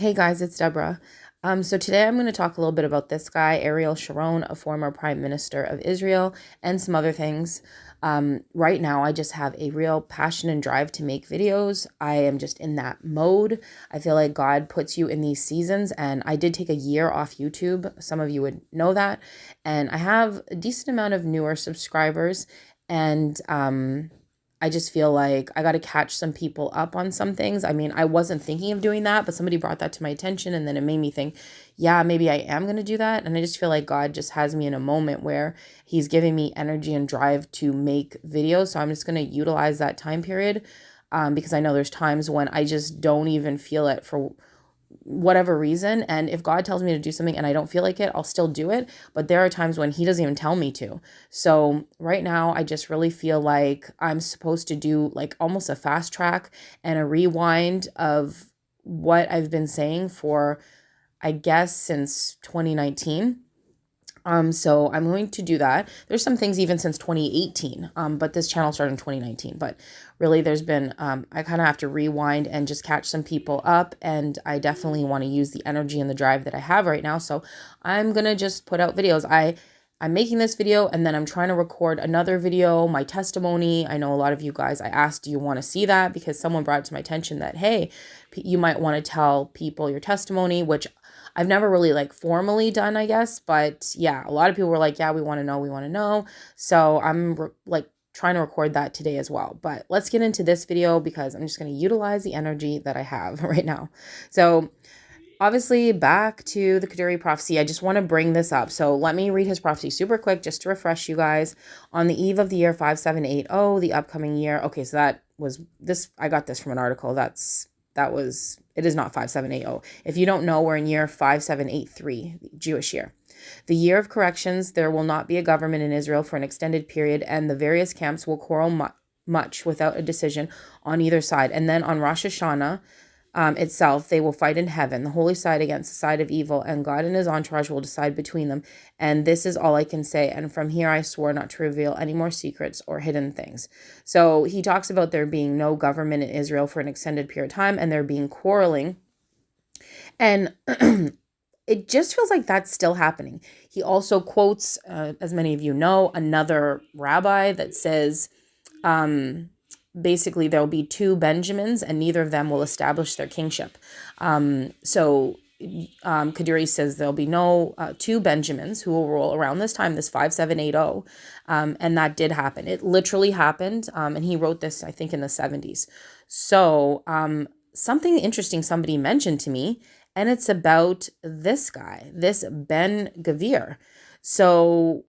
Hey guys, it's Deborah. So today I'm going to talk a little bit about this guy, Ariel Sharon, a former prime minister of Israel, and some other things. Right now, I just have a real passion and drive to make videos. I am just in that mode. I feel like God puts you in these seasons, and I did take a year off YouTube. Some of you would know that. And I have a decent amount of newer subscribers, and I just feel like I got to catch some people up on some things. I mean, I wasn't thinking of doing that, but somebody brought that to my attention, and then it made me think, yeah, maybe I am going to do that. And I just feel like God just has me in a moment where he's giving me energy and drive to make videos. So I'm just going to utilize that time period, because I know there's times when I just don't even feel it for whatever reason. And if God tells me to do something and I don't feel like it, I'll still do it. But there are times when he doesn't even tell me to. So right now, I just really feel like I'm supposed to do like almost a fast track and a rewind of what I've been saying for, I guess, since 2019. So I'm going to do that. There's some things even since 2018, but this channel started in 2019. But really, there's been, I kind of have to rewind and just catch some people up. And I definitely want to use the energy and the drive that I have right now. So I'm going to just put out videos. I'm making this video and then I'm trying to record another video, my testimony. I know a lot of you guys, I asked, do you want to see that? Because someone brought it to my attention that, hey, you might want to tell people your testimony, which I've never really like formally done, I guess. But yeah, a lot of people were like, yeah, we want to know, we want to know. So I'm like trying to record that today as well. But let's get into this video because I'm just going to utilize the energy that I have right now. So obviously, back to the Kadiri Prophecy. I just want to bring this up. So let me read his prophecy super quick just to refresh you guys. On the eve of the year 5780, the upcoming year. Okay, so that was this. I got this from an article. It is not 5780. If you don't know, we're in year 5783, Jewish year. The year of corrections, there will not be a government in Israel for an extended period, and the various camps will quarrel much without a decision on either side. And then on Rosh Hashanah, itself, they will fight in heaven, the holy side against the side of evil, and God and his entourage will decide between them. And this is all I can say. And from here, I swore not to reveal any more secrets or hidden things. So he talks about there being no government in Israel for an extended period of time, and there being quarreling. And it just feels like that's still happening. He also quotes, as many of you know, another rabbi that says, basically there'll be two Benjamins and neither of them will establish their kingship. Kadiri says there'll be no two Benjamins who will rule around this time, this 5780. And that did happen. It literally happened. And he wrote this, I think, in the 70s. So something interesting somebody mentioned to me, and it's about this guy, this Ben Gavir. So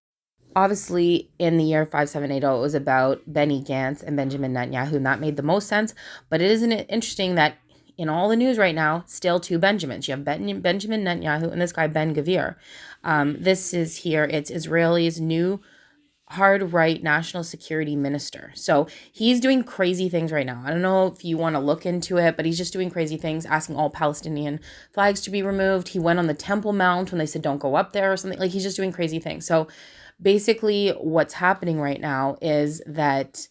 obviously, in the year 5780, it was about Benny Gantz and Benjamin Netanyahu, and that made the most sense. But isn't it interesting that in all the news right now, still two Benjamins? You have Benjamin Netanyahu and this guy, Ben Gavir. This is here. It's Israel's new hard right national security minister. So he's doing crazy things right now. I don't know if you want to look into it, but he's just doing crazy things, asking all Palestinian flags to be removed. He went on the Temple Mount when they said don't go up there or something. Like, he's just doing crazy things. So basically what's happening right now is that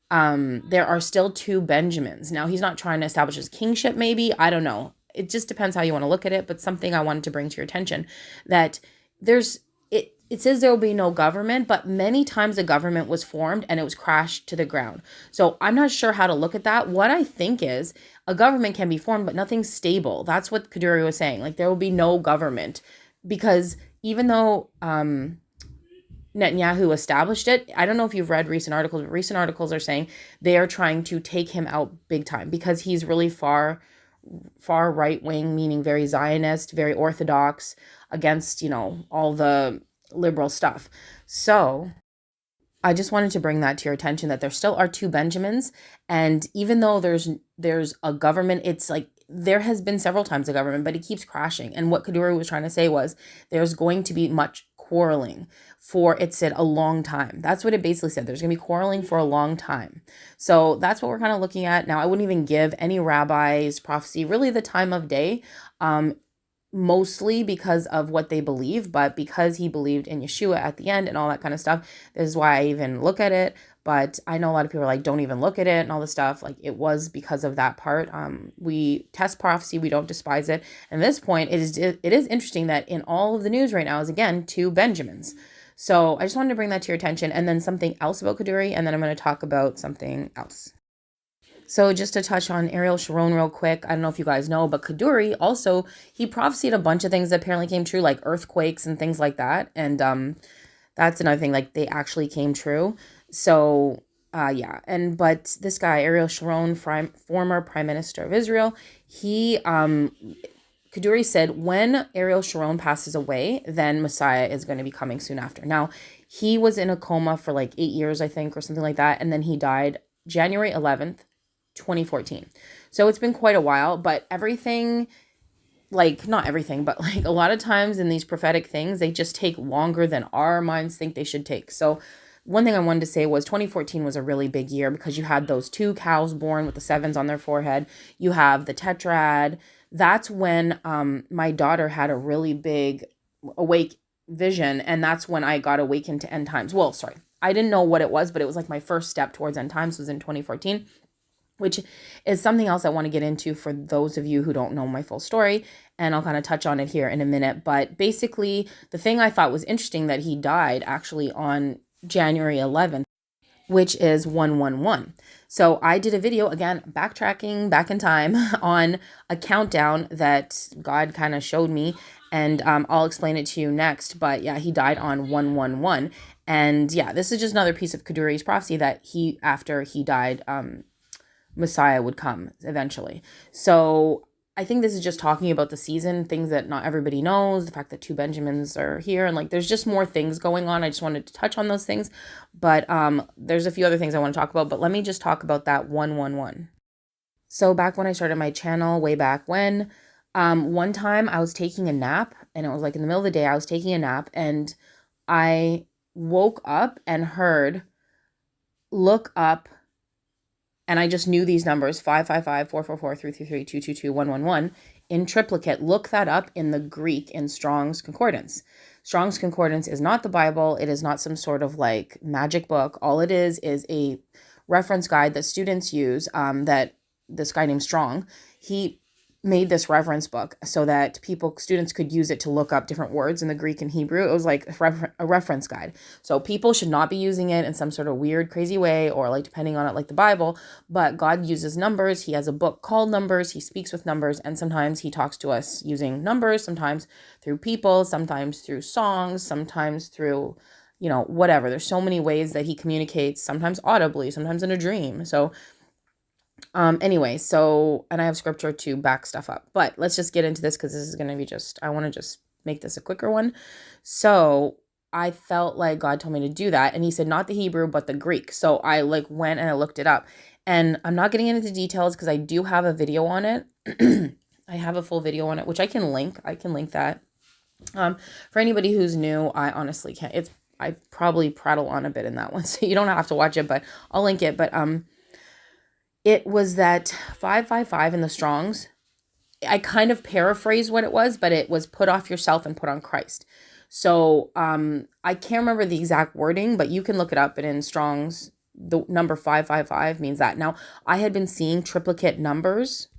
there are still two Benjamins. Now, he's not trying to establish his kingship, maybe. I don't know. It just depends how you want to look at it. But something I wanted to bring to your attention, that it says there will be no government, but many times the government was formed and it was crashed to the ground. So I'm not sure how to look at that. What I think is a government can be formed, but nothing's stable. That's what Kadiri was saying. Like, there will be no government because even though Netanyahu established it, I don't know if you've read recent articles, but recent articles are saying they are trying to take him out big time because he's really far right wing, meaning very Zionist, very orthodox, against, all the liberal stuff. So I just wanted to bring that to your attention, that there still are two Benjamins. And even though there's a government, it's like there has been several times a government, but it keeps crashing. And what Kadiri was trying to say was there's going to be much quarreling for, it said, a long time. That's what it basically said. There's going to be quarreling for a long time. So that's what we're kind of looking at. Now, I wouldn't even give any rabbi's prophecy really the time of day. mostly because of what they believe, but because he believed in Yeshua at the end and all that kind of stuff. This is why I even look at it. But I know a lot of people are like, don't even look at it and all this stuff. Like, it was because of that part. We test prophecy, we don't despise it. And at this point, it is interesting that in all of the news right now is, again, two Benjamins. So I just wanted to bring that to your attention, and then something else about Kadiri, and then I'm going to talk about something else. So just to touch on Ariel Sharon real quick, I don't know if you guys know, but Kaduri also, he prophesied a bunch of things that apparently came true, like earthquakes and things like that. And that's another thing, like they actually came true. So yeah, but this guy, Ariel Sharon, former Prime Minister of Israel, he Kaduri said, when Ariel Sharon passes away, then Messiah is going to be coming soon after. Now, he was in a coma for like 8 years, I think, or something like that. And then he died January 11th, 2014. So it's been quite a while, but everything, like, not everything, but like a lot of times in these prophetic things, they just take longer than our minds think they should take. So one thing I wanted to say was 2014 was a really big year because you had those two cows born with the sevens on their forehead. You have the tetrad. That's when my daughter had a really big awake vision, and that's when I got awakened to end times. Well, sorry, I didn't know what it was, but it was like my first step towards end times was in 2014, which is something else I want to get into for those of you who don't know my full story. And I'll kind of touch on it here in a minute. But basically, the thing I thought was interesting that he died actually on January 11th, which is 111. So I did a video, again, backtracking back in time on a countdown that God kind of showed me. And I'll explain it to you next. But yeah, he died on 111. And yeah, this is just another piece of Kaduri's prophecy that after he died, Messiah would come eventually. So I think this is just talking about the season, things that not everybody knows, the fact that two Benjamins are here, and like there's just more things going on. I just wanted to touch on those things, but there's a few other things I want to talk about, but let me just talk about that 111. So back when I started my channel, way back when, one time I was taking a nap, and it was like in the middle of the day, I was taking a nap, and I woke up and heard, look up. And I just knew these numbers, 555, 444, 333, 222, 111, in triplicate. Look that up in the Greek in Strong's Concordance. Strong's Concordance is not the Bible. It is not some sort of like magic book. All it is a reference guide that students use, that this guy named Strong, he made this reference book so that students could use it to look up different words in the Greek and Hebrew. It was like a reference guide. So people should not be using it in some sort of weird, crazy way, or like depending on it like the Bible, but God uses numbers. He has a book called Numbers. He speaks with numbers, and sometimes he talks to us using numbers, sometimes through people, sometimes through songs, sometimes through, whatever. There's so many ways that he communicates, sometimes audibly, sometimes in a dream. So anyway, and I have scripture to back stuff up, but let's just get into this because this is going to be I want to just make this a quicker one. So I felt like God told me to do that. And he said, not the Hebrew, but the Greek. So I like went and I looked it up, and I'm not getting into details because I do have a video on it. I have a full video on it, which I can link that. For anybody who's new, I honestly can't, I probably prattle on a bit in that one. So you don't have to watch it, but I'll link it. But, it was that 555 in the Strongs. I kind of paraphrased what it was, but it was put off yourself and put on Christ. So I can't remember the exact wording, but you can look it up. And in Strong's, the number 555 means that. Now, I had been seeing triplicate numbers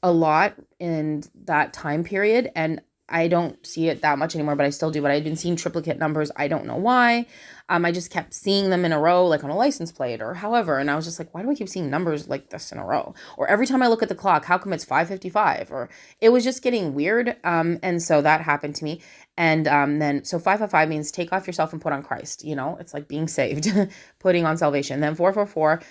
a lot in that time period, and I don't see it that much anymore, but I still do. But I've been seeing triplicate numbers. I don't know why. I just kept seeing them in a row, like on a license plate or however. And I was just like, why do I keep seeing numbers like this in a row? Or every time I look at the clock, how come it's 5:55? Or it was just getting weird. And so that happened to me. And then, so 555 means take off yourself and put on Christ. It's like being saved, putting on salvation. Then 444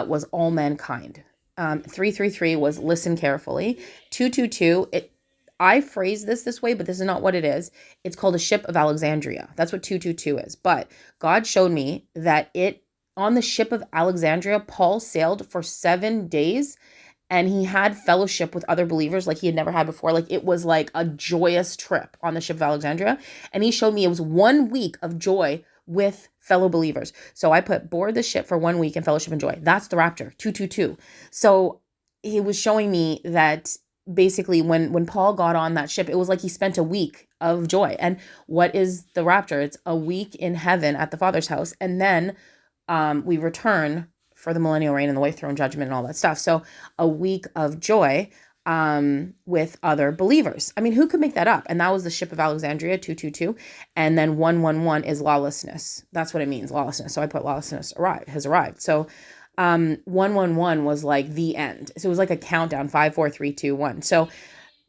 was all mankind. 333 was listen carefully. 222, I phrase this way, but this is not what it is. It's called a ship of Alexandria. That's what 222 is. But God showed me that on the ship of Alexandria, Paul sailed for 7 days, and he had fellowship with other believers like he had never had before. Like, it was like a joyous trip on the ship of Alexandria. And he showed me it was 1 week of joy with fellow believers. So I put board the ship for 1 week in fellowship and joy. That's the rapture, 222. So he was showing me that basically when Paul got on that ship, it was like he spent a week of joy. And what is the rapture? It's a week in heaven at the Father's house, and then we return for the millennial reign and the white throne judgment and all that stuff. So a week of joy with other believers. I mean, who could make that up? And that was the ship of Alexandria, 222. And then 111 is lawlessness. That's what it means, lawlessness. So I put lawlessness has arrived. So 111 was like the end. So it was like a countdown, 5, 4, 3, 2, 1. So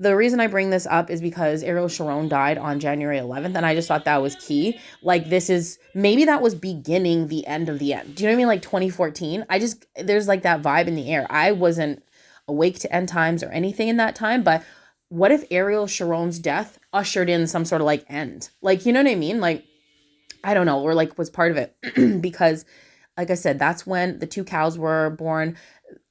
the reason I bring this up is because Ariel Sharon died on January 11th, and I just thought that was key. Like, this is, maybe that was beginning the end of the end. Do you know what I mean? Like 2014. There's like that vibe in the air. I wasn't awake to end times or anything in that time, but what if Ariel Sharon's death ushered in some sort of like end? Like, you know what I mean? Like, I don't know, or like was part of it because like I said, that's when the 2 cows were born.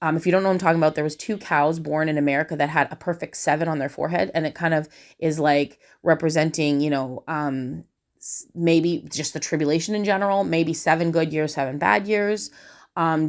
If you don't know what I'm talking about, there was 2 cows born in America that had a perfect 7 on their forehead. And it kind of is like representing, maybe just the tribulation in general, maybe 7 good years, 7 bad years,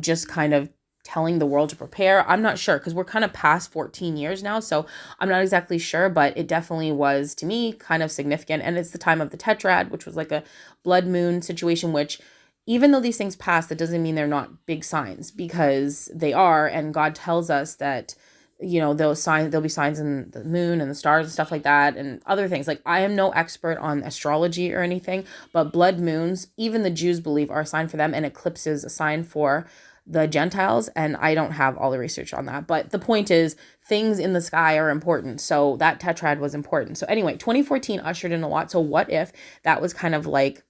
just kind of telling the world to prepare. I'm not sure because we're kind of past 14 years now. So I'm not exactly sure, but it definitely was to me kind of significant. And it's the time of the tetrad, which was like a blood moon situation, which even though these things pass, that doesn't mean they're not big signs, because they are. And God tells us that, there'll be signs in the moon and the stars and stuff like that and other things. Like, I am no expert on astrology or anything, but blood moons, even the Jews believe, are a sign for them, and eclipses a sign for the Gentiles. And I don't have all the research on that, but the point is, things in the sky are important. So that tetrad was important. So anyway, 2014 ushered in a lot. So what if that was kind of like,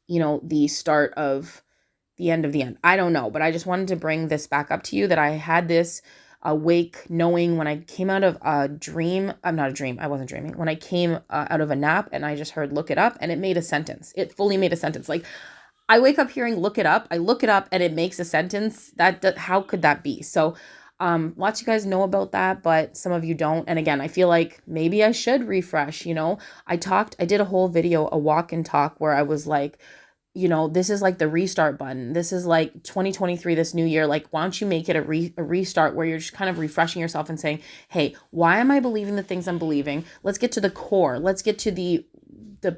the start of the end of the end? I don't know, but I just wanted to bring this back up to you, that I had this awake knowing when I came out of a dream. I'm not a dream. I wasn't dreaming. When I came out of a nap, and I just heard "look it up," and it made a sentence. It fully made a sentence. Like, I wake up hearing "look it up." I look it up and it makes a sentence. How could that be? So lots of you guys know about that, but some of you don't. And again, I feel like maybe I should refresh. I did a whole video, a walk and talk, where I was like, this is like the restart button. This is like 2023, this new year. Like, why don't you make it a restart where you're just kind of refreshing yourself and saying, hey, why am I believing the things I'm believing? Let's get to the core. Let's get to the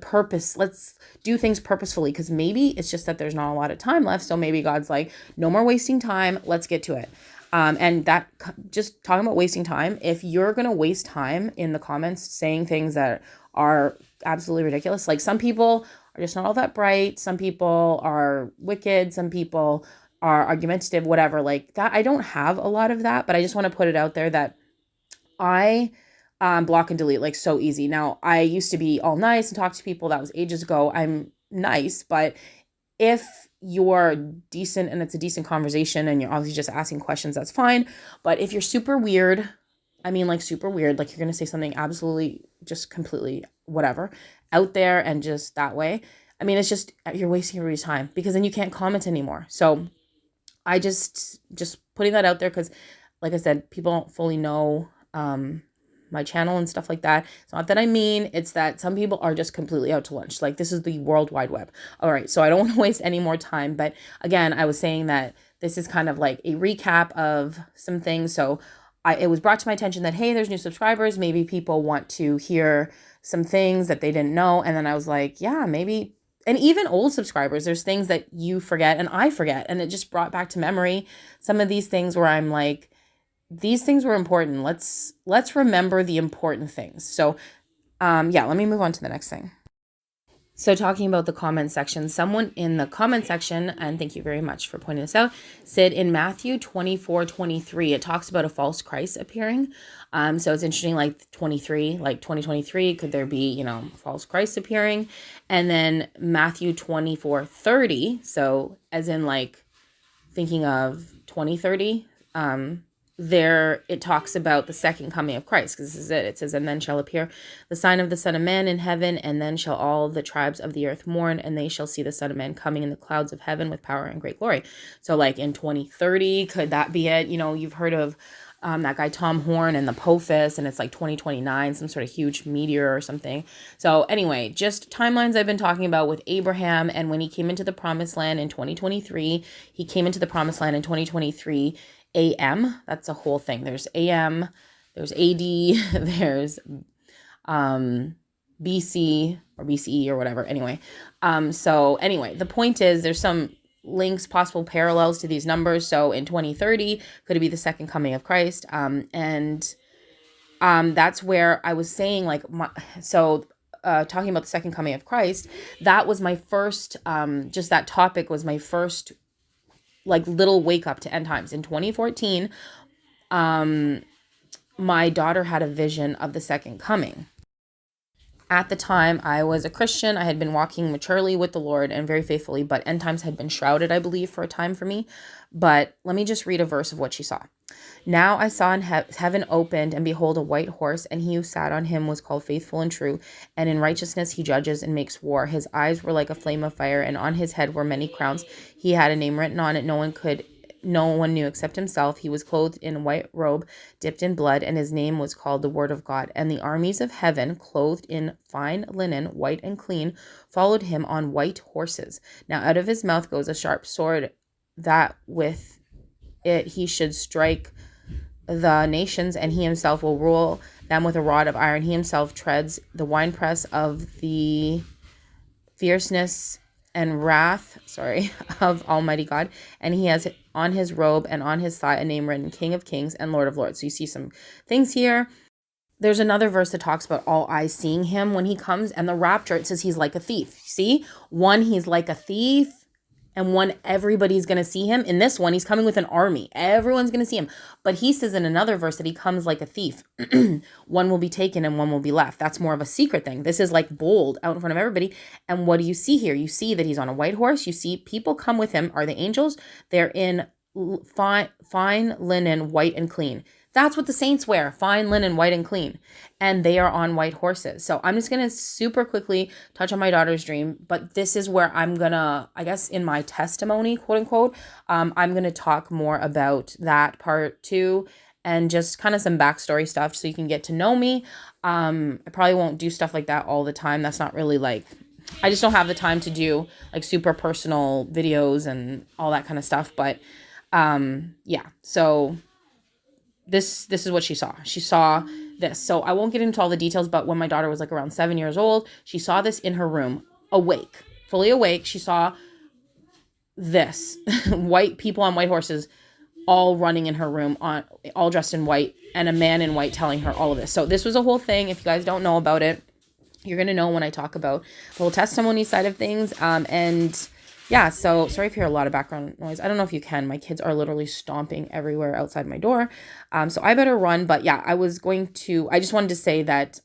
purpose. Let's do things purposefully, because maybe it's just that there's not a lot of time left. So maybe God's like, no more wasting time. Let's get to it. And that, just talking about wasting time, if you're going to waste time in the comments saying things that are absolutely ridiculous, like, some people are just not all that bright. Some people are wicked. Some people are argumentative, whatever, like that. I don't have a lot of that, but I just want to put it out there that I block and delete like so easy. Now, I used to be all nice and talk to people. That was ages ago. I'm nice, but if you're decent and it's a decent conversation and you're obviously just asking questions, that's fine. But if you're super weird, I mean, like super weird, like you're going to say something absolutely just completely whatever out there and just that way, I mean, it's just, you're wasting everybody's time, because then you can't comment anymore. So I just putting that out there, because like I said, people don't fully know my channel and stuff like that. It's not that I mean, it's that some people are just completely out to lunch. Like, this is the World Wide Web. All right, so I don't want to waste any more time. But again, I was saying that this is kind of like a recap of some things. So it was brought to my attention that, hey, there's new subscribers. Maybe people want to hear some things that they didn't know. And then I was like, yeah, maybe. And even old subscribers, there's things that you forget and I forget. And it just brought back to memory some of these things where I'm like, these things were important. Let's remember the important things. So let me move on to the next thing. So talking about the comment section, someone in the comment section, and thank you very much for pointing this out, said in Matthew 24:23, it talks about a false Christ appearing. So it's interesting, like 23, like 2023, could there be, false Christ appearing? And then Matthew 24:30, so as in like thinking of 2030, there it talks about the second coming of Christ, because this is it. It says, and then shall appear the sign of the Son of Man in heaven, and then shall all the tribes of the earth mourn, and they shall see the Son of Man coming in the clouds of heaven with power and great glory. So like in 2030, could that be it? You've heard of that guy Tom Horn and the Pophis, and it's like 2029, some sort of huge meteor or something. So anyway, just timelines I've been talking about with Abraham, and when he came into the promised land in 2023, he came into the promised land in 2023 AM. That's a whole thing. There's there's AD, there's BC or BCE or whatever. Anyway, so anyway, the point is there's some links, possible parallels to these numbers. So in 2030, could it be the second coming of Christ? And that's where I was saying talking about the second coming of Christ, that was my first, just that topic was my first like little wake up to end times. In 2014, my daughter had a vision of the second coming. At the time, I was a Christian. I had been walking maturely with the Lord and very faithfully, but end times had been shrouded, I believe, for a time for me. But let me just read a verse of what she saw. Now I saw in heaven opened, and behold, a white horse, and he who sat on him was called Faithful and True, and in righteousness he judges and makes war. His eyes were like a flame of fire, and on his head were many crowns. He had a name written on it no one knew except himself. He was clothed in a white robe dipped in blood, and his name was called the Word of God. And the armies of heaven, clothed in fine linen, white and clean, followed him on white horses. Now out of his mouth goes a sharp sword, that with it he should strike the nations, and he himself will rule them with a rod of iron. He himself treads the winepress of the fierceness and wrath, of Almighty God. And he has on his robe and on his thigh a name written, King of Kings and Lord of Lords. So you see some things here. There's another verse that talks about all eyes seeing him when he comes, and the rapture, it says he's like a thief. See? One, he's like a thief, and one, everybody's going to see him. In this one, he's coming with an army. Everyone's going to see him. But he says in another verse that he comes like a thief. One will be taken and one will be left. That's more of a secret thing. This is like bold out in front of everybody. And what do you see here? You see that he's on a white horse. You see people come with him. Are the angels? They're in fine linen, white and clean. That's what the saints wear, fine linen, white and clean. And they are on white horses. So I'm just going to super quickly touch on my daughter's dream. But this is where I'm going to, I guess in my testimony, quote unquote, I'm going to talk more about that part too. And just kind of some backstory stuff so you can get to know me. I probably won't do stuff like that all the time. That's not really like, I just don't have the time to do like super personal videos and all that kind of stuff. But yeah, so this is what she saw. She saw this. So I won't get into all the details, but when my daughter was like around 7 years old, she saw this in her room, awake, fully awake. She saw this white people on white horses all running in her room, all dressed in white, and a man in white telling her all of this. So this was a whole thing. If you guys don't know about it, you're going to know when I talk about the whole testimony side of things. And yeah, so sorry if you hear a lot of background noise. I don't know if you can. My kids are literally stomping everywhere outside my door. So I better run. But yeah, I just wanted to say that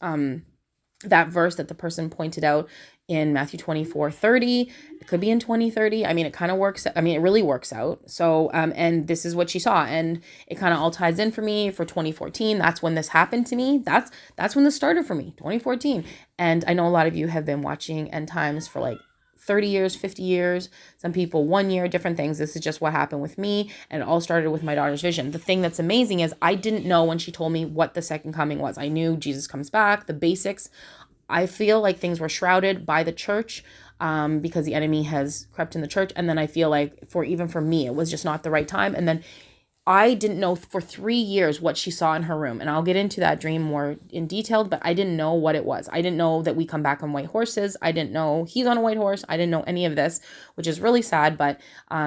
that verse that the person pointed out in Matthew 24:30, it could be in 2030. I mean, it kind of works. I mean, it really works out. So, and this is what she saw, and it kind of all ties in for me for 2014. That's when this happened to me. That's when this started for me, 2014. And I know a lot of you have been watching End Times for like 30 years, 50 years, some people 1 year, different things. This is just what happened with me. And it all started with my daughter's vision. The thing that's amazing is I didn't know when she told me what the second coming was. I knew Jesus comes back, the basics. I feel like things were shrouded by the church because the enemy has crept in the church. And then I feel like for me, it was just not the right time. And then I didn't know for 3 years what she saw in her room. And I'll get into that dream more in detail, but I didn't know what it was. I didn't know that we come back on white horses. I didn't know he's on a white horse. I didn't know any of this, which is really sad, but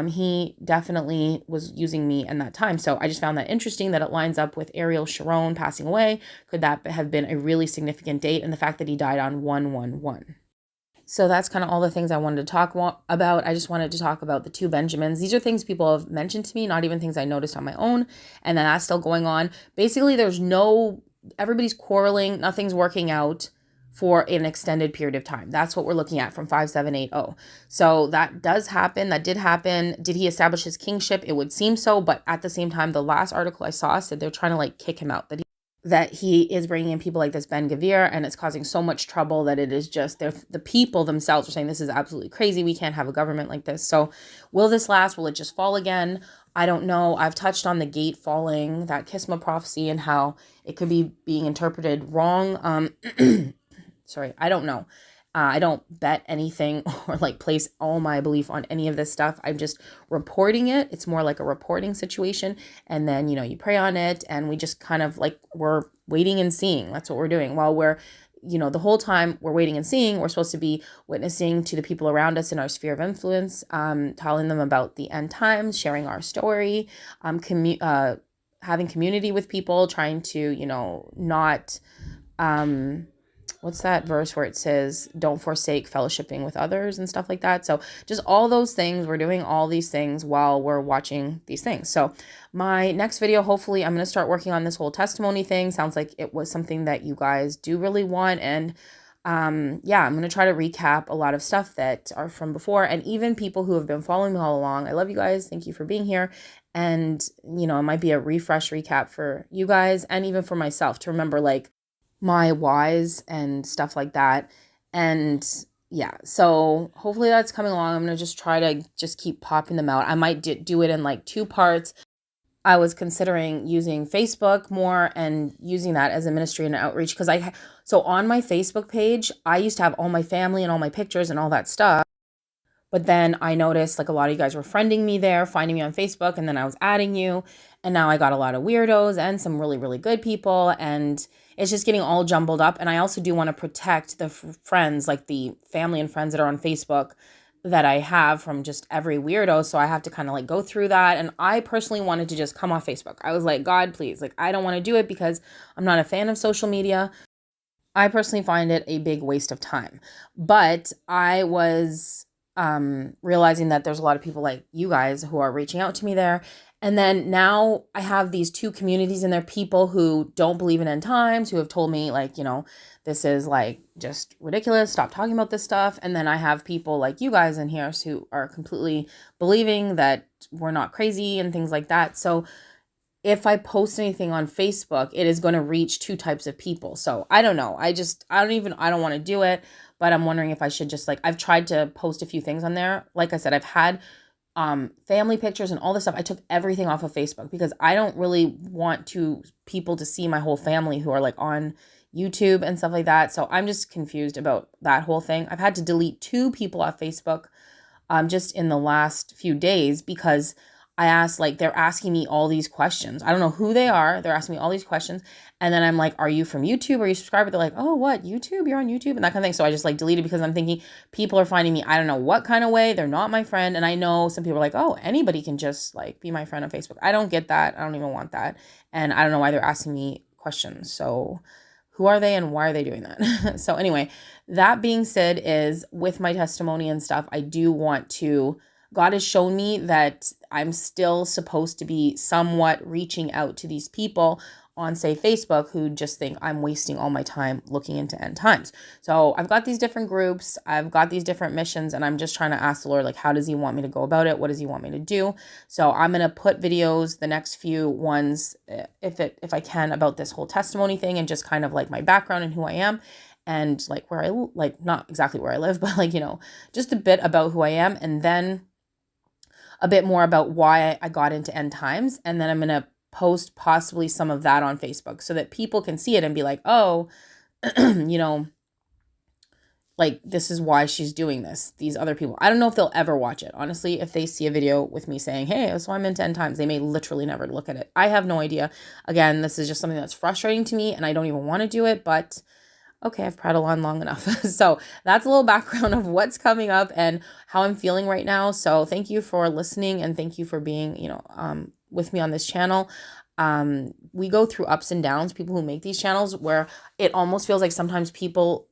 he definitely was using me in that time. So I just found that interesting that it lines up with Ariel Sharon passing away. Could that have been a really significant date? And the fact that he died on 1/1/1. So that's kind of all the things I wanted to talk about. I just wanted to talk about the two Benjamins. These are things people have mentioned to me, not even things I noticed on my own. And then that's still going on. Basically, everybody's quarreling. Nothing's working out for an extended period of time. That's what we're looking at from 5780. So that does happen. That did happen. Did he establish his kingship? It would seem so. But at the same time, the last article I saw said they're trying to like kick him out, that he is bringing in people like this Ben Gavir, and it's causing so much trouble that it is just the people themselves are saying this is absolutely crazy. We can't have a government like this. So will this last? Will it just fall again? I don't know. I've touched on the gate falling, that Kadiri Prophecy, and how it could be being interpreted wrong. Sorry, I don't know. I don't bet anything or like place all my belief on any of this stuff. I'm just reporting it. It's more like a reporting situation. And then, you pray on it, and we just kind of like, we're waiting and seeing. That's what we're doing. While we're, the whole time we're waiting and seeing, we're supposed to be witnessing to the people around us in our sphere of influence, telling them about the end times, sharing our story, having community with people, trying to, not, what's that verse where it says, don't forsake fellowshipping with others and stuff like that. So just all those things, we're doing all these things while we're watching these things. So my next video, hopefully I'm going to start working on this whole testimony thing. Sounds like it was something that you guys do really want. And yeah, I'm going to try to recap a lot of stuff that are from before, and even people who have been following me all along. I love you guys. Thank you for being here. And, it might be a refresh recap for you guys, and even for myself, to remember like my whys and stuff like that. And yeah, so hopefully that's coming along. I'm going to just try to just keep popping them out. I might do it in like 2 parts. I was considering using Facebook more and using that as a ministry and outreach, because so on my Facebook page, I used to have all my family and all my pictures and all that stuff. But then I noticed like a lot of you guys were friending me there, finding me on Facebook, and then I was adding you. And now I got a lot of weirdos and some really, really good people. And it's just getting all jumbled up. And I also do want to protect the friends, like the family and friends that are on Facebook that I have, from just every weirdo. So I have to kind of like go through that. And I personally wanted to just come off Facebook. I was like, God, please, like, I don't want to do it because I'm not a fan of social media. I personally find it a big waste of time. But I was realizing that there's a lot of people like you guys who are reaching out to me there. And then now I have these 2 communities, and they're people who don't believe in end times, who have told me like, this is like just ridiculous. Stop talking about this stuff. And then I have people like you guys in here who are completely believing that we're not crazy and things like that. So if I post anything on Facebook, it is going to reach 2 types of people. So I don't know. I don't want to do it, but I'm wondering if I should just like, I've tried to post a few things on there. Like I said, I've had family pictures and all this stuff. I took everything off of Facebook because I don't really want people to see my whole family who are like on YouTube and stuff like that. So I'm just confused about that whole thing. I've had to delete 2 people off Facebook just in the last few days, because I asked, like, they're asking me all these questions. I don't know who they are. They're asking me all these questions. And then I'm like, are you from YouTube? Are you subscribed? They're like, oh, what? YouTube? You're on YouTube? And that kind of thing. So I just like deleted, because I'm thinking people are finding me, I don't know what kind of way. They're not my friend. And I know some people are like, oh, anybody can just like be my friend on Facebook. I don't get that. I don't even want that. And I don't know why they're asking me questions. So who are they and why are they doing that? So anyway, that being said, is with my testimony and stuff, I do want to, God has shown me that I'm still supposed to be somewhat reaching out to these people on, say, Facebook, who just think I'm wasting all my time looking into end times. So I've got these different groups, I've got these different missions, and I'm just trying to ask the Lord, like, how does he want me to go about it? What does he want me to do? So I'm going to put videos, the next few ones, if I can, about this whole testimony thing, and just kind of like my background and who I am. And like where like not exactly where I live, but like, just a bit about who I am. And then a bit more about why I got into end times. And then I'm going to post possibly some of that on Facebook so that people can see it and be like, oh, like, this is why she's doing this. These other people, I don't know if they'll ever watch it. Honestly, if they see a video with me saying, hey, so I'm into end times, they may literally never look at it. I have no idea. Again, this is just something that's frustrating to me, and I don't even want to do it, but okay, I've prattled on long enough. So that's a little background of what's coming up and how I'm feeling right now. So thank you for listening, and thank you for being, with me on this channel. We go through ups and downs, people who make these channels, where it almost feels like sometimes people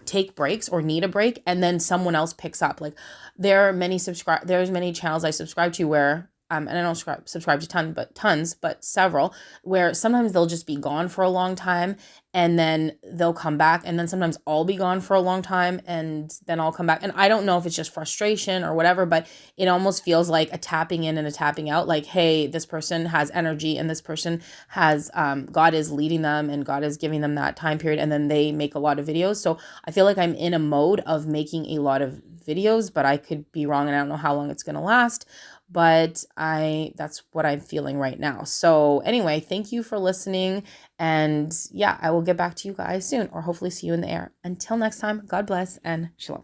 take breaks or need a break, and then someone else picks up. Like, there's many channels I subscribe to where and I don't subscribe to tons, but several, where sometimes they'll just be gone for a long time, and then they'll come back, and then sometimes I'll be gone for a long time, and then I'll come back. And I don't know if it's just frustration or whatever, but it almost feels like a tapping in and a tapping out. Like, hey, this person has energy, and this person has, God is leading them, and God is giving them that time period, and then they make a lot of videos. So I feel like I'm in a mode of making a lot of videos, but I could be wrong, and I don't know how long it's going to last. but that's what I'm feeling right now. So anyway, thank you for listening. And yeah, I will get back to you guys soon, or hopefully see you in the air. Until next time, God bless and shalom.